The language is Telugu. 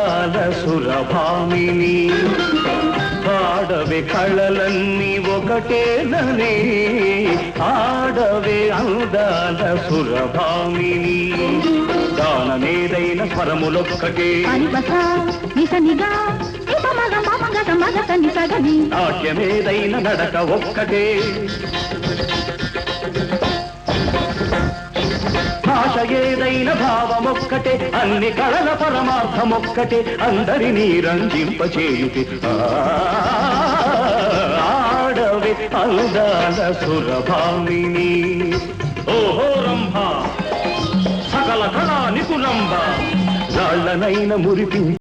అందాల సురభామిని ఆడవే కళలన్నీ ఒకటేనని ఆడవే అందాల సురభామిని గానమేదైన స్వరములొక్కటే నాట్యమేదైన నడక ఒక్కటే భాష ఏదైన భావమొక్కటే అన్ని కళల పరమార్థమొక్కటే అందరినీ రంజింపచేయుటి ఆడవే అందాల సురభామిని ఓహో రంభ సకల కళా నిపుణంబ రాళ్ళనైన మురిపి